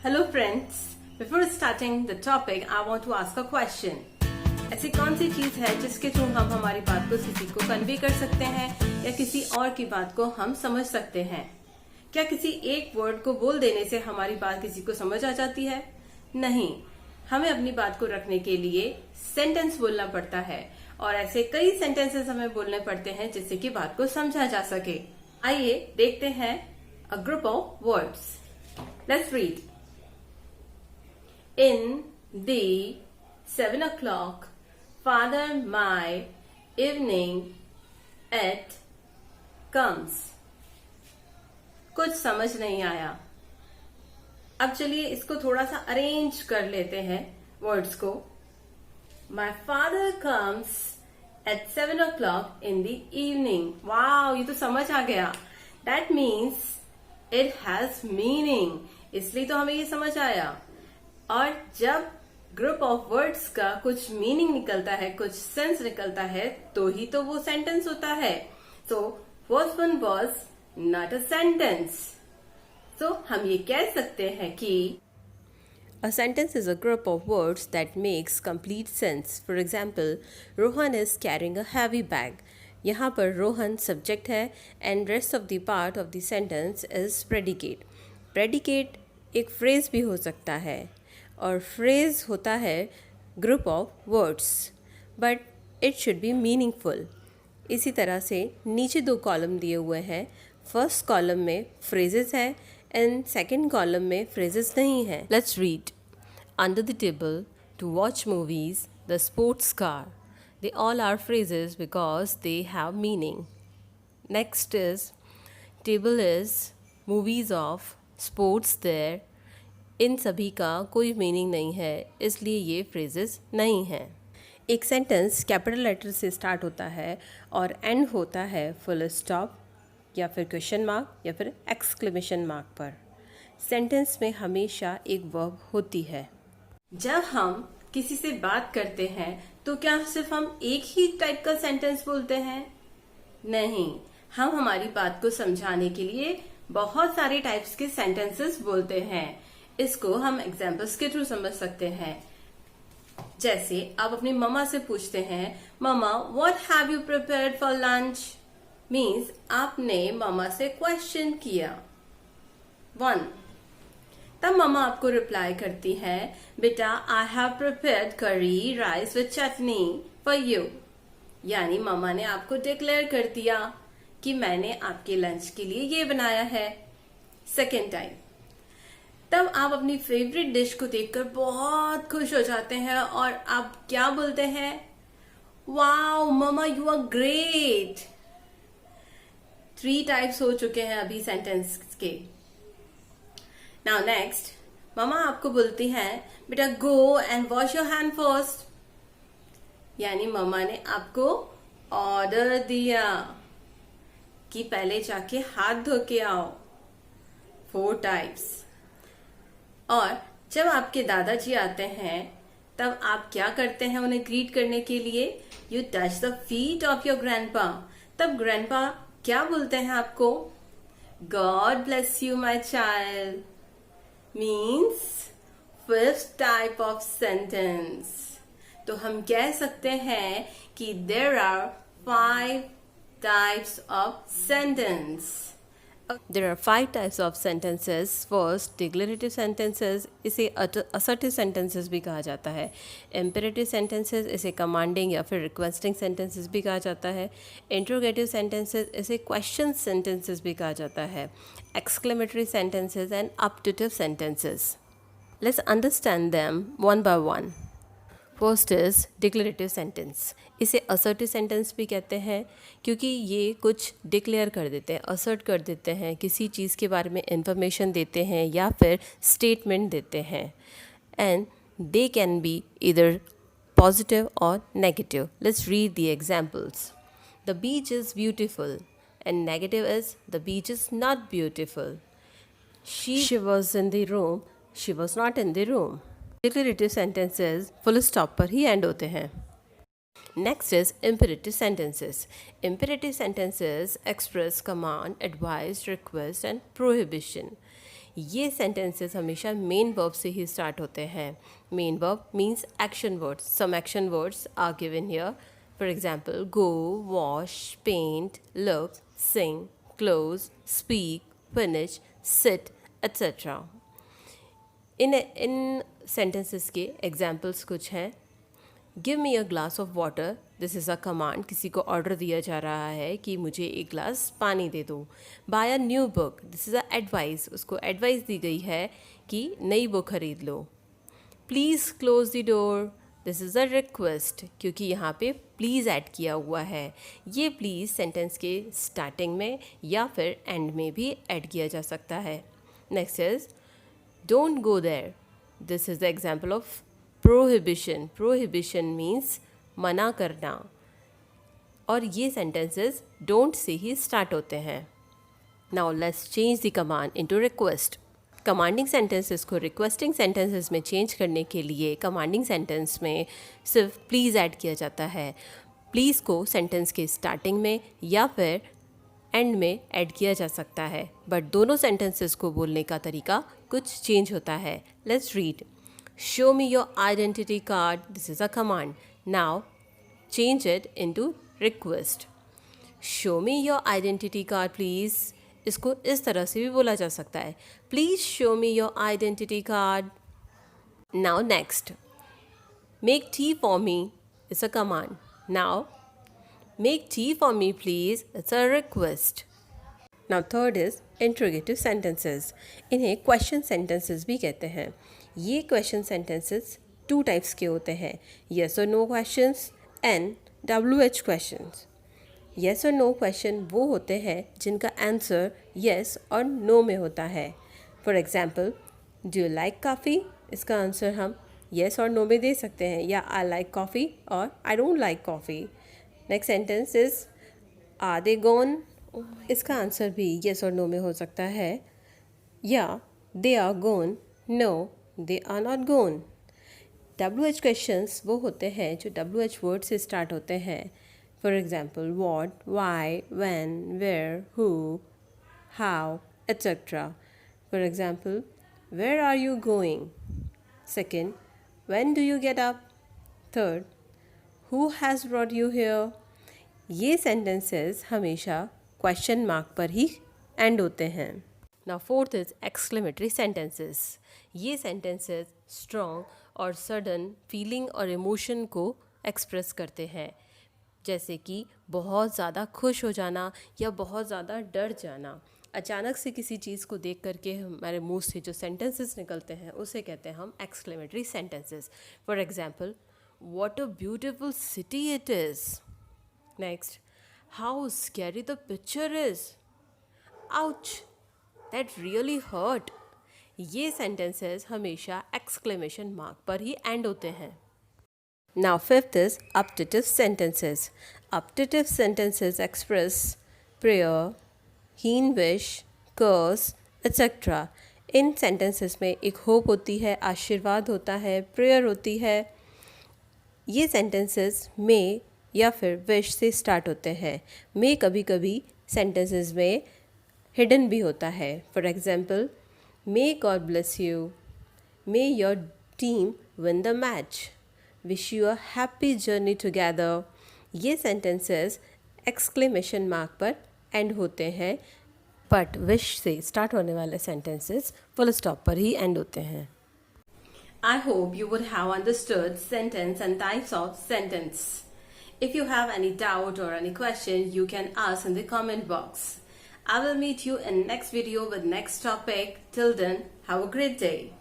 Hello friends, before starting the topic, I want to ask a question. ऐसी कौन सी चीज है जिसके थ्रू हम हमारी बात को किसी को कन्वे कर सकते हैं या किसी और की बात को हम समझ सकते हैं? क्या किसी एक वर्ड को बोल देने से हमारी बात किसी को समझ आ जाती है? नहीं, हमें अपनी बात को रखने के लिए सेंटेंस बोलना पड़ता है और ऐसे कई सेंटेंसेस हमें बोलने पड़ते हैं जिससे कि बात को समझा जा सके। आइए देखते हैं a group of words. Let's read. In the 7 o'clock, Father my evening at comes. कुछ समझ नहीं आया। अब चलिए इसको थोड़ा सा अरेंज कर लेते हैं वर्ड्स को। My father comes at 7 o'clock in the evening. Wow, ये तो समझ आ गया। That means it has meaning. इसलिए तो हमें ये समझ आया। और जब ग्रुप ऑफ वर्ड्स का कुछ मीनिंग निकलता है, कुछ सेंस निकलता है, तो ही तो वो सेंटेंस होता है। So first one was not a sentence. So हम ये कह सकते हैं कि A sentence is a group of words that makes complete sense. For example, Rohan is carrying a heavy bag. यहाँ पर रोहन सब्जेक्ट है and rest of the part of the sentence is predicate. Predicate एक phrase भी हो सकता है और phrase होता है group of words, but it should be meaningful. इसी तरह से नीचे दो कॉलम दिए हुए हैं। फर्स्ट कॉलम में फ्रेजेस है एंड सेकंड कॉलम में फ्रेजेस नहीं है। Let's read. Under the table, to watch movies, the sports car, they all are phrases because they have meaning. Next is table is movies of, sports there. इन सभी का कोई meaning नहीं है, इसलिए ये फ्रेजेस नहीं हैं। एक सेंटेंस कैपिटल लेटर से स्टार्ट होता है और एंड होता है फुल स्टॉप या फिर क्वेश्चन मार्क या फिर एक्सक्लेमेशन मार्क पर। सेंटेंस में हमेशा एक वर्ब होती है। जब हम किसी से बात करते हैं तो क्या सिर्फ हम एक ही टाइप का सेंटेंस बोलते हैं? नहीं, हम हमारी बात को समझाने के लिए बहुत सारे टाइप्स के सेंटेंसेस बोलते हैं। इसको हम एग्जाम्पल्स के थ्रू समझ सकते हैं। जैसे आप अपनी मम्मा से पूछते हैं, मम्मा what have you prepared for lunch? Means आपने मम्मा से क्वेश्चन किया। 1। तब मम्मा आपको रिप्लाई करती है, बेटा I have prepared curry rice with chutney for you. यानी मम्मा ने आपको डिक्लेयर कर दिया कि मैंने आपके लंच के लिए ये बनाया है। सेकेंड टाइम, तब आप अपनी फेवरेट डिश को देखकर बहुत खुश हो जाते हैं और आप क्या बोलते हैं? Wow mama you are great. 3 types हो चुके हैं अभी सेंटेंस के। नाउ नेक्स्ट, मम्मा आपको बोलती हैं, बेटा go and wash your hand first. यानी मम्मा ने आपको ऑर्डर दिया कि पहले जाके हाथ धो के आओ। 4 टाइप्स। और जब आपके दादाजी आते हैं तब आप क्या करते हैं उन्हें ग्रीट करने के लिए? You touch the feet of your grandpa. तब ग्रैंडपा क्या बोलते हैं आपको? God bless you my child. Means 5th type of sentence. तो हम कह सकते हैं कि there are 5 types of sentence. There are 5 types of sentences. First, declarative sentences, इसे assertive sentences भी कहा जाता है। Imperative sentences, इसे commanding या फिर requesting sentences भी कहा जाता है। Interrogative sentences, इसे question sentences भी कहा जाता है। Exclamatory sentences and optative sentences. Let's understand them one by one. First is declarative sentence. इसे असर्टिव सेंटेंस भी कहते हैं क्योंकि ये कुछ डिक्लेयर कर देते हैं, असर्ट कर देते हैं, किसी चीज़ के बारे में इंफॉर्मेशन देते हैं या फिर स्टेटमेंट देते हैं। एंड दे कैन बी इधर पॉजिटिव और negative. Let's read the examples. The beach is beautiful and negative is the beach is not beautiful. She was in the room, she was not in the room. Declarative sentences full stop पर ही and होते हैं। Next is imperative sentences. Imperative sentences express command, advice, request and prohibition. ये sentences हमेशा main verb से ही start होते हैं. Main verb means action words. Some action words are given here. For example, go, wash, paint, look, sing, close, speak, finish, sit, etcetera. इन sentences के examples कुछ हैं. Give me a glass of water. This is a command. किसी को order दिया जा रहा है कि मुझे एक ग्लास पानी दे दो. Buy a new book. This is a advice. उसको एडवाइस दी गई है कि नई बुक खरीद लो. Please close the door. This is a request, क्योंकि यहाँ पे प्लीज़ ऐड किया हुआ है. ये प्लीज़ सेंटेंस के स्टार्टिंग में या फिर एंड में भी ऐड किया जा सकता है. Next is don't go there. This is the example of prohibition. Prohibition means मना करना, और ये सेंटेंसेस डोंट से ही स्टार्ट होते हैं. Now let's change the command into request. Commanding sentences को रिक्वेस्टिंग सेंटेंसेस में चेंज करने के लिए कमांडिंग सेंटेंस में सिर्फ प्लीज़ ऐड किया जाता है. प्लीज़ को सेंटेंस के स्टार्टिंग में या फिर एंड में ऐड किया जा सकता है, बट दोनों सेंटेंसेस को बोलने का तरीका कुछ चेंज होता है. Let's read. Show me your identity card. This is a command. Now change it into request. Show me your identity card, please. इसको इस तरह से भी बोला जा सकता है. Please show me your identity card. Now next. Make tea for me. It's a command. Now make tea for me, please. It's a request. Now third is interrogative sentences. इन्हें question sentences भी कहते हैं. ये question sentences 2 types के होते हैं. Yes और no questions and WH questions. Yes और नो क्वेश्चन वो होते हैं जिनका आंसर येस और नो में होता है. For example, do you like coffee. इसका आंसर हम येस और नो में दे सकते हैं, या आई लाइक कॉफ़ी और I don't like coffee. Next sentence is are they gone. इसका आंसर भी येस और नो में हो सकता है, या they are gone, no they are not gone. WH questions वो होते हैं जो WH word से start होते हैं. For example, what, why, when, where, who, how, etc. For example, where are you going? Second, when do you get up? Third, who has brought you here? ये sentences हमेशा question mark पर ही end होते हैं. Now fourth is exclamatory sentences. ये sentences strong और sudden feeling और emotion को express करते हैं, जैसे कि बहुत ज़्यादा खुश हो जाना या बहुत ज़्यादा डर जाना. अचानक से किसी चीज़ को देख करके हमारे मुंह से जो sentences निकलते हैं उसे कहते हैं हम exclamatory sentences. For example, what a beautiful city it is. Next, how scary the picture is. Ouch! That really hurt. ये sentences हमेशा exclamation mark पर ही end होते हैं. Now fifth is optative sentences. Optative sentences express prayer, keen wish, curse, etc. In sentences में एक hope होती है, आशीर्वाद होता है, prayer होती है. ये sentences may या फिर wish से start होते हैं. may कभी कभी sentences में hidden भी होता है. For example, may God bless you. May your team win the match. Wish you a happy journey together. ये sentences exclamation mark पर end होते हैं, but wish से start होने वाले sentences full stop पर ही end होते हैं. I hope you would have understood sentence and types of sentence. If you have any doubt or any question, you can ask in the comment box. I will meet you in next video with next topic. Till then, have a great day.